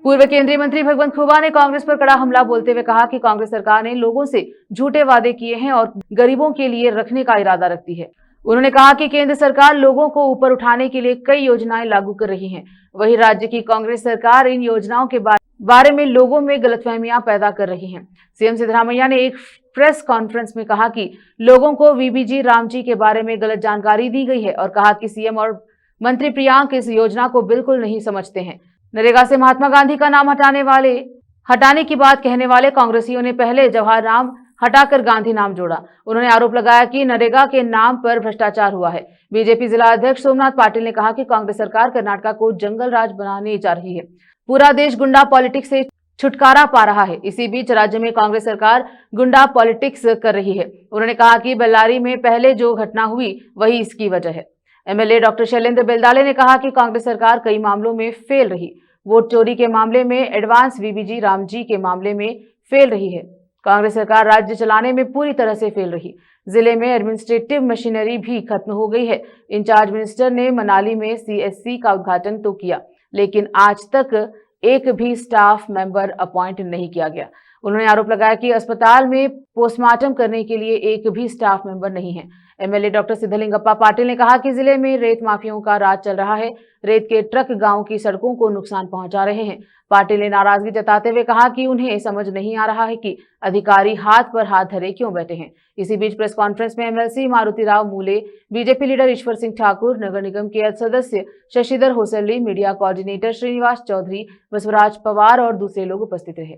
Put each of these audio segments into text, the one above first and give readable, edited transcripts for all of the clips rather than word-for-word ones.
पूर्व केंद्रीय मंत्री भगवंत खुबा ने कांग्रेस पर कड़ा हमला बोलते हुए कहा कि कांग्रेस सरकार ने लोगों से झूठे वादे किए हैं और गरीबों के लिए रखने का इरादा रखती है। उन्होंने कहा कि केंद्र सरकार लोगों को ऊपर उठाने के लिए कई योजनाएं लागू कर रही है, वहीं राज्य की कांग्रेस सरकार इन योजनाओं के बारे में लोगों में गलतफहमियां पैदा कर रही है। सीएम सिद्धरामैया ने एक प्रेस कॉन्फ्रेंस में कहा कि लोगों को वीबीजी रामजी के बारे में गलत जानकारी दी गई है और कहा कि सीएम और मंत्री प्रियांक इस योजना को बिल्कुल नहीं समझते हैं। नरेगा से महात्मा गांधी का नाम हटाने की बात कहने वाले कांग्रेसियों ने पहले जवाहर नाम हटाकर गांधी नाम जोड़ा। उन्होंने आरोप लगाया कि नरेगा के नाम पर भ्रष्टाचार हुआ है। बीजेपी जिला अध्यक्ष सोमनाथ पाटिल ने कहा कि कांग्रेस सरकार कर्नाटक को जंगल राज बनाने जा रही है। पूरा देश गुंडा पॉलिटिक्स से छुटकारा पा रहा है। इसी बीच राज्य में कांग्रेस सरकार गुंडा पॉलिटिक्स कर रही है। उन्होंने कहा कि बेल्लारी में पहले जो घटना हुई वही इसकी वजह है। एमएलए डॉक्टर शैलेंद्र बेलदाले ने कहा कि कांग्रेस सरकार कई मामलों में फेल रही। वोट चोरी के मामले में, एडवांस वीबीजी रामजी के मामले में फेल रही है। कांग्रेस सरकार राज्य चलाने में पूरी तरह से फेल रही। जिले में एडमिनिस्ट्रेटिव मशीनरी भी खत्म हो गई है। इंचार्ज मिनिस्टर ने मनाली में सीएससी का उद्घाटन तो किया, लेकिन आज तक एक भी स्टाफ मेंबर अपॉइंट नहीं किया गया। उन्होंने आरोप लगाया कि अस्पताल में पोस्टमार्टम करने के लिए एक भी स्टाफ मेंबर नहीं है। एमएलए डॉक्टर सिद्धलिंगप्पा पाटिल ने कहा कि जिले में रेत माफियाओं का राज चल रहा है। रेत के ट्रक गांव की सड़कों को नुकसान पहुंचा रहे हैं। पाटिल ने नाराजगी जताते हुए कहा कि उन्हें समझ नहीं आ रहा है कि अधिकारी हाथ पर हाथ धरे क्यों बैठे हैं। इसी बीच प्रेस कॉन्फ्रेंस में एमएलसी मारुतिराव मूले, बीजेपी लीडर ईश्वर सिंह ठाकुर, नगर निगम के सदस्य शशिधर होसल्ली, मीडिया कोऑर्डिनेटर श्रीनिवास चौधरी, बसवराज पवार और दूसरे लोग उपस्थित रहे।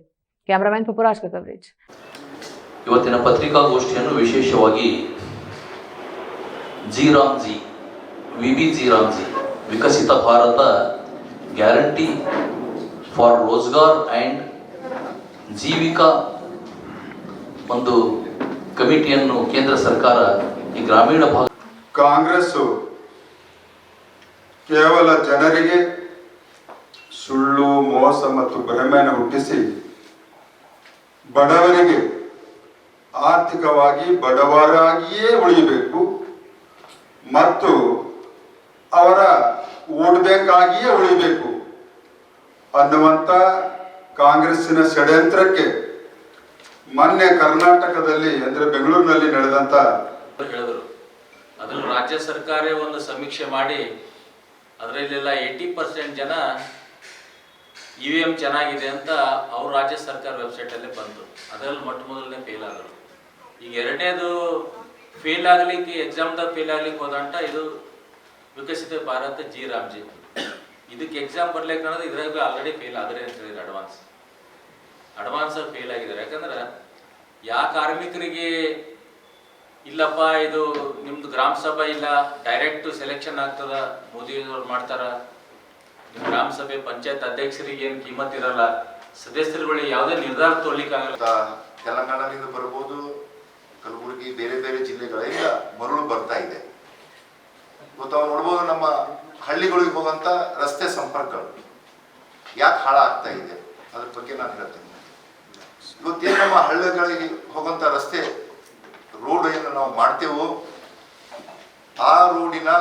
कैमरामैन पपुराज का कवरेज। ಇವತ್ತಿನ ಪತ್ರಿಕಾಗೋಷ್ಠಿಯನ್ನು ವಿಶೇಷವಾಗಿ G Ramji VBG Ramji Viksit Bharat guarantee for Rozgar and Jeevika ಒಂದು ಕಮಿಟಿಯನ್ನು ಕೇಂದ್ರ ಸರ್ಕಾರ ಈ ಗ್ರಾಮೀಣ ಭಾಗ ಕಾಂಗ್ರೆಸ್ ಕೇವಲ ಜನರಿಗೆ ಸುಳ್ಳು, ಮೋಸ ಮತ್ತು ಭ್ರಮೆಯನ್ನು ಹುಟ್ಟಿಸಿ ಬಡವರಿಗೆ ಆರ್ಥಿಕವಾಗಿ ಬಡವರಾಗಿಯೇ ಉಳಿಯಬೇಕು ಮತ್ತು ಅವರ ವೋಟ್ ಬ್ಯಾಂಕ್ ಆಗಿಯೇ ಉಳಿಬೇಕು ಅನ್ನುವಂಥ ಕಾಂಗ್ರೆಸ್ಸಿನ ಷಡ್ಯಂತ್ರಕ್ಕೆ ಮೊನ್ನೆ ಕರ್ನಾಟಕದಲ್ಲಿ ಅಂದ್ರೆ ಬೆಂಗಳೂರಿನಲ್ಲಿ ನಡೆದಂತ ಹೇಳಿದ್ರು. ಅದನ್ನು ರಾಜ್ಯ ಸರ್ಕಾರ ಒಂದು ಸಮೀಕ್ಷೆ ಮಾಡಿ ಅದರಲ್ಲೆಲ್ಲ 80% ಜನ ಇವಿಎಂ ಚೆನ್ನಾಗಿದೆ ಅಂತ ಅವ್ರ ರಾಜ್ಯ ಸರ್ಕಾರ ವೆಬ್ಸೈಟಲ್ಲೇ ಬಂತು. ಅದರಲ್ಲಿ ಮೊಟ್ಟ ಮೊದಲನೇ ಫೇಲ್ ಆದರು. ಈಗ ಎರಡನೇದು ಫೇಲ್ ಆಗಲಿಕ್ಕೆ, ಎಕ್ಸಾಮ್ದಾಗ ಫೇಲ್ ಆಗ್ಲಿಕ್ಕೆ ಹೋದಂಟ ಇದು ವಿಕಸಿತ ಭಾರತ ಜಿ ರಾಮ್ಜಿ. ಇದಕ್ಕೆ ಎಕ್ಸಾಮ್ ಬರ್ಲಿಕ್ಕೆ ಅನ್ನೋದು ಇದ್ರಾಗ ಆಲ್ರೆಡಿ ಫೇಲ್ ಆದರೆ ಅಂತ ಹೇಳಿದ್ರು. ಅಡ್ವಾನ್ಸ್ ಫೇಲ್ ಆಗಿದ್ದಾರೆ. ಯಾಕಂದ್ರೆ ಯಾವ ಕಾರ್ಮಿಕರಿಗೆ ಇಲ್ಲಪ್ಪ ಇದು ನಿಮ್ದು ಗ್ರಾಮ ಸಭಾ ಇಲ್ಲ, ಡೈರೆಕ್ಟ್ ಸೆಲೆಕ್ಷನ್ ಆಗ್ತದ, ಮೋದಿಯವರು ಮಾಡ್ತಾರ, ಗ್ರಾಮ ಸಭೆ ಪಂಚಾಯತ್ ಅಧ್ಯಕ್ಷರಿಗೆ ಏನು ಕಿಮ್ಮತ್ ಇರಲ್ಲ, ಸದಸ್ಯರುಗಳು ಯಾವುದೇ ನಿರ್ಧಾರ ತೊಗೊಳ್ಳಿಕ್ಕಾಗಲ್ಲ. ತೆಲಂಗಾಣದಿಂದ ಬರ್ಬೋದು, ಕಲಬುರಗಿ ಬೇರೆ ಬೇರೆ ಜಿಲ್ಲೆಗಳಿಂದ ಮರಳು ಬರ್ತಾ ಇದೆ. ಇವತ್ತು ನಾವು ನೋಡ್ಬೋದು ನಮ್ಮ ಹಳ್ಳಿಗಳಿಗೆ ಹೋಗುವಂತ ರಸ್ತೆ ಸಂಪರ್ಕಗಳು ಯಾಕೆ ಹಾಳಾಗ್ತಾ ಇದೆ ಅದ್ರ ಬಗ್ಗೆ ನಾನು ಹೇಳ್ತೇನೆ. ಇವತ್ತೇನು ನಮ್ಮ ಹಳ್ಳಿಗಳಿಗೆ ಹೋಗುವಂತ ರಸ್ತೆ ರೋಡ್ ಏನು ನಾವು ಮಾಡ್ತೇವೋ ಆ ರೋಡಿನ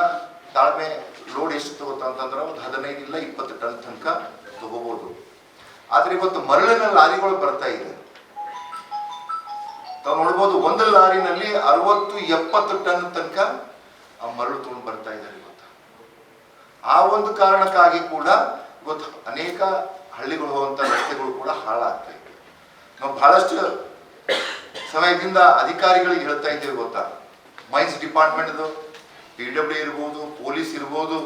ತಾಳ್ಮೆ ಲೋಡ್ ಎಷ್ಟು ತಗೋತಂತಂದ್ರೆ ಒಂದು 15 ಇಲ್ಲ 20 ಟನ್ ತನಕ ತಗೋಬಹುದು. ಆದ್ರೆ ಇವತ್ತು ಮರಳಿನ ಲಾರಿಗಳು ಬರ್ತಾ ಇದೆ. ನಾವು ನೋಡ್ಬೋದು ಒಂದು ಲಾರಿನಲ್ಲಿ 60-70 ಟನ್ ತನಕ ಆ ಮರಳು ತಗೊಂಡು ಬರ್ತಾ ಇದ್ದಾರೆ. ಇವತ್ತು ಆ ಒಂದು ಕಾರಣಕ್ಕಾಗಿ ಕೂಡ ಇವತ್ತು ಅನೇಕ ಹಳ್ಳಿಗಳು ಹೋಗುವಂತ ರಸ್ತೆಗಳು ಕೂಡ ಹಾಳಾಗ್ತಾ ಇದೆ. ನಾವು ಬಹಳಷ್ಟು ಸಮಯದಿಂದ ಅಧಿಕಾರಿಗಳಿಗೆ ಹೇಳ್ತಾ ಇದ್ದೇವೆ ಗೊತ್ತಾ, ಮೈನ್ಸ್ ಡಿಪಾರ್ಟ್ಮೆಂಟ್, PW ಇರ್ಬೋದು, ಪೊಲೀಸ್ ಇರ್ಬೋದು,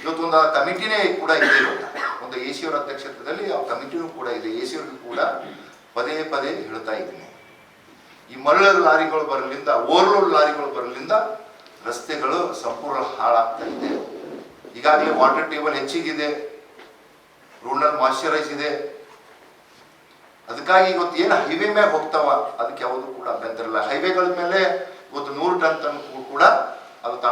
ಇವತ್ತೊಂದು ಕಮಿಟಿನೇ ಕೂಡ ಇದೆ. ಒಂದು AC ಅವರ ಅಧ್ಯಕ್ಷತೆಯಲ್ಲಿ ಆ ಕಮಿಟಿನೂ ಕೂಡ ಇದೆ. AC ಅವ್ರಿಗೂ ಕೂಡ ಪದೇ ಪದೇ ಹೇಳ್ತಾ ಇದ್ದೀನಿ, ಈ ಮರಳ ಲಾರಿಗಳು ಬರಲಿಂದ, ಓವರ್ಲೋಡ್ ಲಾರಿಗಳು ಬರಲಿಂದ ರಸ್ತೆಗಳು ಸಂಪೂರ್ಣ ಹಾಳಾಗ್ತಾ ಇದೆ. ಈಗಾಗಲೇ ವಾಟರ್ ಟೇಬಲ್ ಹೆಚ್ಚಿಗಿದೆ, ರೋಡ್ನಲ್ಲಿ ಮಾಯಿಶ್ಚರೈಸ್ ಇದೆ. ಅದಕ್ಕಾಗಿ ಇವತ್ತು ಏನು ಹೈವೇ ಮೇಲೆ ಹೋಗ್ತಾವ ಅದಕ್ಕೆ ಯಾವುದು ಕೂಡ ಅಭ್ಯಂತರ ಇಲ್ಲ. ಹೈವೇಗಳ ಮೇಲೆ ಇವತ್ತು 100 ಟನ್ ಕೂಡ ಅದು